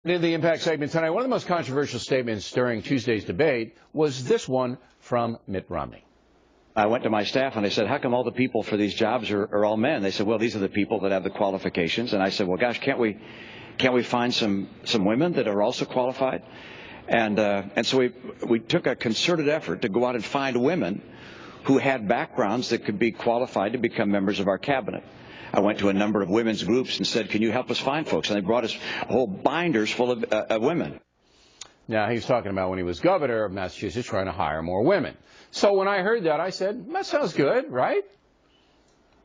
In the Impact segment tonight, one of the most controversial statements during Tuesday's debate was this one from Mitt Romney. I went to my staff and I said, how come all the people for these jobs are all men? They said, well, these are the people that have the qualifications. And I said, well, gosh, can't we find some women that are also qualified? And so we took a concerted effort to go out and find women who had backgrounds that could be qualified to become members of our cabinet. I went to a number of women's groups and said, can you help us find folks? And they brought us whole binders full of women. Now, he was talking about when he was governor of Massachusetts trying to hire more women. So when I heard that, I said, that sounds good, right?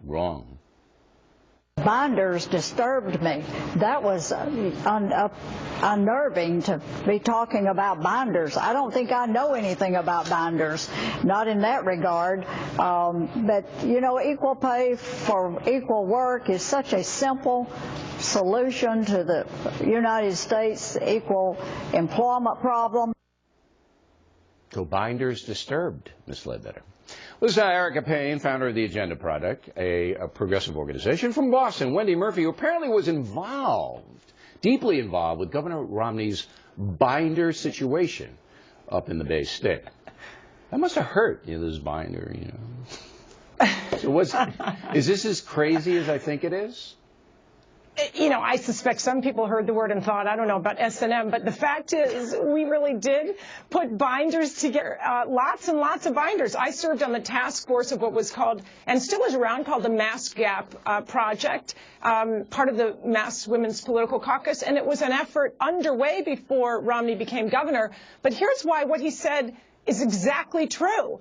Wrong. Binders disturbed me. That was unnerving to be talking about binders. I don't think I know anything about binders, not in that regard. But, you know, equal pay for equal work is such a simple solution to the United States equal employment problem. So binders disturbed, Ms. Ledbetter. This is Erica Payne, founder of the Agenda Project, a progressive organization from Boston. Wendy Murphy, who apparently was deeply involved with Governor Romney's binder situation up in the Bay State. That must have hurt, this binder, So is this as crazy as I think it is? I suspect some people heard the word and thought, I don't know about S&M, but the fact is we really did put binders together, lots and lots of binders. I served on the task force of what was called, and still is around, called the Mass Gap Project, part of the Mass Women's Political Caucus, and it was an effort underway before Romney became governor. But here's why what he said is exactly true.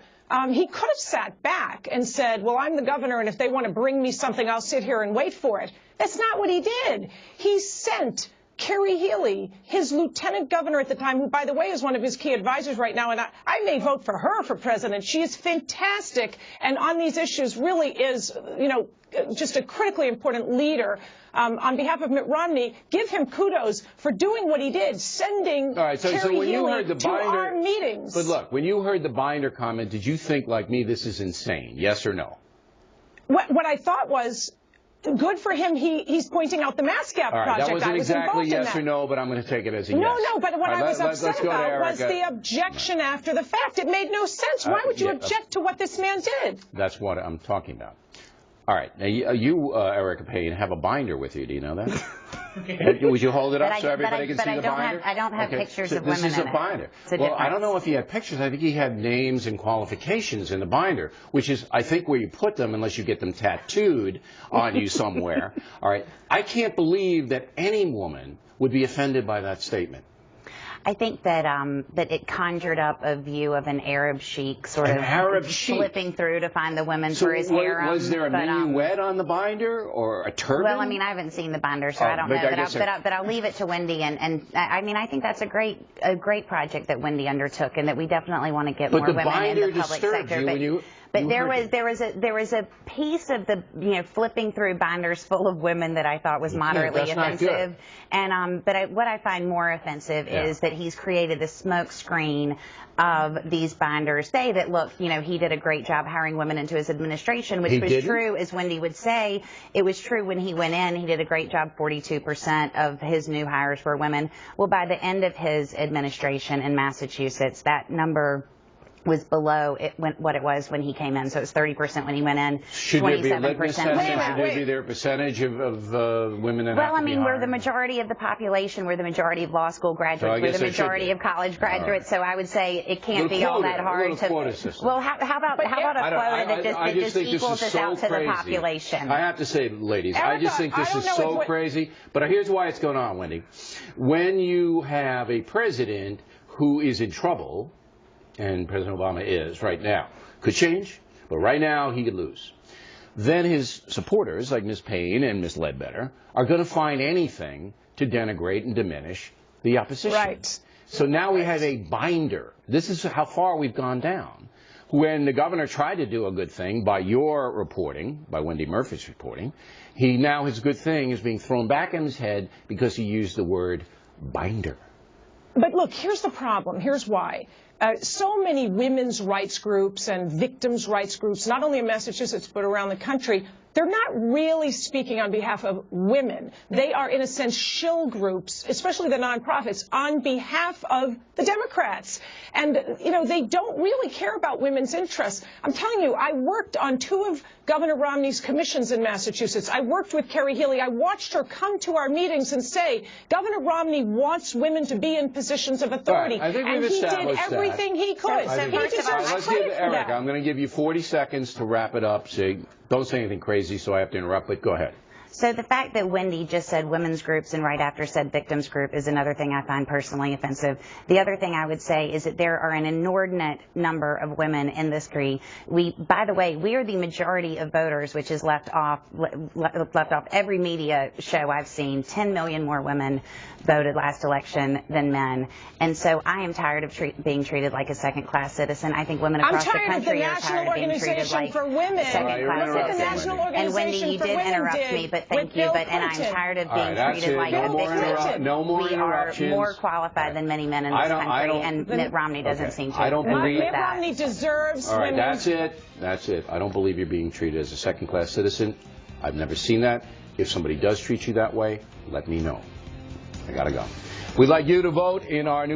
He could have sat back and said, well, I'm the governor, and if they want to bring me something, I'll sit here and wait for it. That's not what he did. He sent Carrie Healy, his lieutenant governor at the time, who, by the way, is one of his key advisors right now, and I may vote for her for president. She is fantastic, and on these issues really is, just a critically important leader. On behalf of Mitt Romney, give him kudos for doing what he did, sending Carrie Healy to our meetings. But look, when you heard the binder comment, did you think, like me, this is insane? Yes or no? What I thought was, good for him. He's pointing out the Mass Gap Project. That wasn't exactly yes or no, but I'm going to take it as a yes. No, but what I was upset about was the objection after the fact. It made no sense. Why would you object to what this man did? That's what I'm talking about. All right. Now, you Erica Payne, have a binder with you. Do you know that? Would you hold it up so everybody can see the binder? I don't have pictures of women in it. This is a binder. Well, I don't know if he had pictures. I think he had names and qualifications in the binder, which is, I think, where you put them unless you get them tattooed on you somewhere. All right. I can't believe that any woman would be offended by that statement. I think that that it conjured up a view of an Arab sheik sort of flipping through to find the women for his harem. Was there a minuet on the binder or a turban? Well, I mean, I haven't seen the binder, so I don't know. But I'll leave it to Wendy. And I mean, I think that's a great project that Wendy undertook, and that we definitely want to get more women in the public sector. But there was a piece of the flipping through binders full of women that I thought was moderately offensive. And what I find more offensive is that he's created the smoke screen of these binders. Say that, look, he did a great job hiring women into his administration, which was true, as Wendy would say. It was true when he went in. He did a great job. 42% of his new hires were women. Well, by the end of his administration in Massachusetts, that number was below what it was when he came in. So it was 30% when he went in, 27%. Should there be a litmus test? Should there be their percentage of women that have to be hired? We're the majority of the population. We're the majority of law school graduates. We're the majority of college graduates. So I would say it can't be all that hard to. Well, how about a quota that just equals us out to the population? I have to say, ladies, I just think this is so crazy. But here's why it's going on, Wendy. When you have a president who is in trouble, and President Obama is right now. Could change, but right now he could lose. Then his supporters, like Ms. Payne and Ms. Ledbetter, are going to find anything to denigrate and diminish the opposition. Right. So now we have a binder. This is how far we've gone down. When the governor tried to do a good thing by your reporting, by Wendy Murphy's reporting, his good thing is being thrown back in his head because he used the word binder. But look, here's the problem. Here's why. So many women's rights groups and victims' rights groups, not only in Massachusetts but around the country, they're not really speaking on behalf of women. They are, in a sense, shill groups, especially the nonprofits, on behalf of the Democrats. And, you know, they don't really care about women's interests. I'm telling you, I worked on 2 of Governor Romney's commissions in Massachusetts. I worked with Kerry Healy. I watched her come to our meetings and say, Governor Romney wants women to be in positions of authority. Right. I think and we've he did established everything he could. So he deserves let's credit give for Erica. that. I'm going to give you 40 seconds to wrap it up. So don't say anything crazy, so I have to interrupt, but go ahead. So the fact that Wendy just said women's groups and right after said victims group is another thing I find personally offensive. The other thing I would say is that there are an inordinate number of women in this country. By the way, we are the majority of voters, which is left off every media show I've seen. 10 million more women voted last election than men. And so I am tired of being treated like a second-class citizen. I think women across the country are tired of being treated like second-class citizens. And Wendy, you did interrupt me, but thank you. And I'm tired of being treated like a victim. No more interruptions. We are more qualified than many men in this country, and Mitt Romney doesn't seem to. I don't believe Mitt Romney deserves women. All right, women. that's it. I don't believe you're being treated as a second-class citizen. I've never seen that. If somebody does treat you that way, let me know. I gotta go. We'd like you to vote in our new